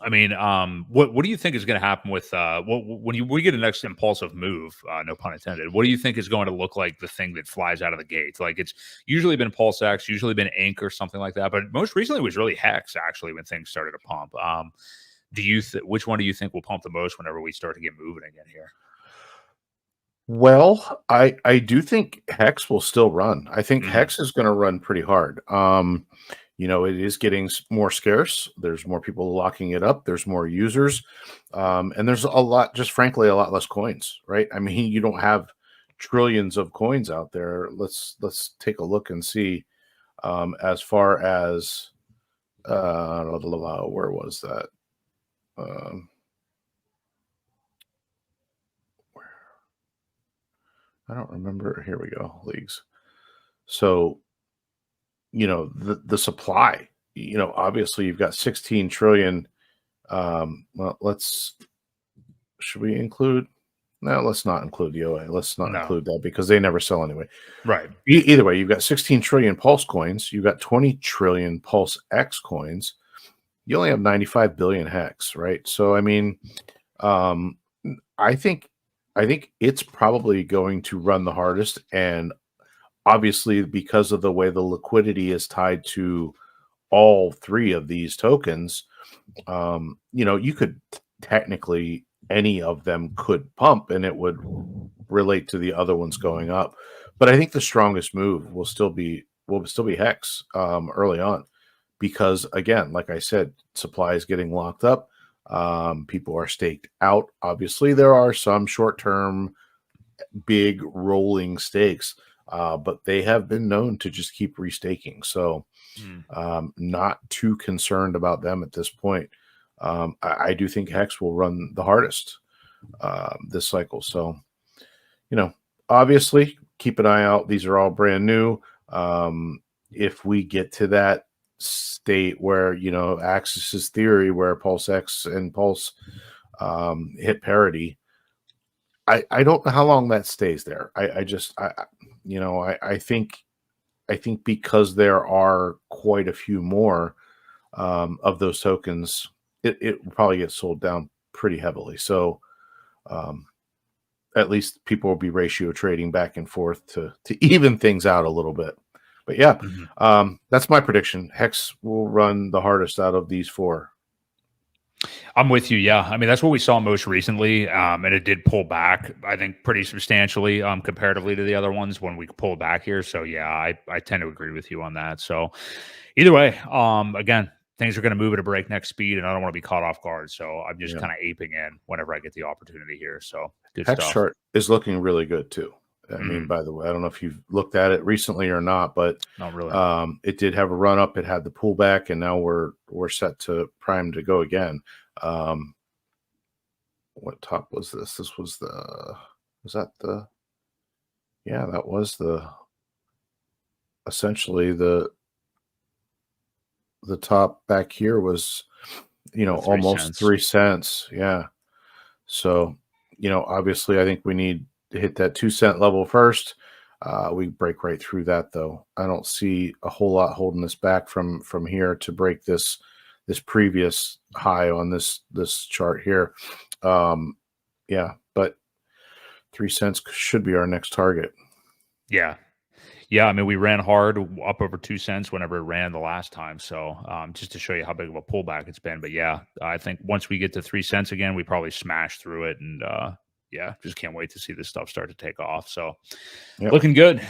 I mean, what do you think is going to happen with when we get a next impulsive move? No pun intended. What do you think is going to look like the thing that flies out of the gate? Like it's usually been Pulse X, usually been Ink or something like that, but most recently was really Hex actually when things started to pump. Which one do you think will pump the most whenever we start to get moving again here? Well, I do think Hex will still run. I think Mm, Hex is going to run pretty hard. It is getting more scarce. There's more people locking it up. There's more users, and there's a lot, just frankly, a lot less coins. Right? I mean, you don't have trillions of coins out there. Let's take a look and see. As far as where was that? Um, I don't remember. Here we go. Leagues. So the supply, obviously you've got 16 trillion. Well, should we include, no, let's not include the OA. Let's not no, include that because they never sell anyway. right. Either way, you've got 16 trillion pulse coins, you've got 20 trillion pulse X coins, you only have 95 billion hex, right? So I mean, um i think I think it's probably going to run the hardest, and obviously because of the way the liquidity is tied to all three of these tokens, you could technically, any of them could pump and it would relate to the other ones going up. But I think the strongest move will still be Hex early on, because again, like I said, supply is getting locked up. People are staked out. Obviously, there are some short-term big rolling stakes, but they have been known to just keep restaking. So Mm. not too concerned about them at this point. I do think Hex will run the hardest this cycle. So, you know, obviously, keep an eye out. These are all brand new. If we get to that state where, Axis's theory, where Pulse X and Pulse hit parity, I don't know how long that stays there. I think because there are quite a few more of those tokens, it will probably get sold down pretty heavily. So um, at least people will be ratio trading back and forth to even things out a little bit. But yeah, Mhm. that's my prediction. Hex will run the hardest out of these four. I'm with you. Yeah. I mean, that's what we saw most recently. And it did pull back, I think, pretty substantially comparatively to the other ones when we pulled back here. So, yeah, I tend to agree with you on that. So, either way, again, things are going to move at a breakneck speed, and I don't want to be caught off guard. So, I'm just Yeah, kind of aping in whenever I get the opportunity here. So, good Hex stuff. chart is looking really good too. I mean, Mm, by the way, I don't know if you've looked at it recently or not, but not really. it did have a run up. It had the pullback, and now we're set to prime to go again. Um, what top was this? This was was that the, yeah, that was essentially the top back here was, The three almost cents. 3 cents. Yeah. So, obviously I think we need to hit that 2 cent level first. We break right through that though. I don't see a whole lot holding us back from here to break this previous high on this chart here. Um, yeah, but 3 cents should be our next target. Yeah. Yeah, I mean, we ran hard up over 2 cents whenever it ran the last time. So just to show you how big of a pullback it's been. But yeah, I think once we get to 3 cents again, we probably smash through it. And yeah, just can't wait to see this stuff start to take off. So Yep. looking good.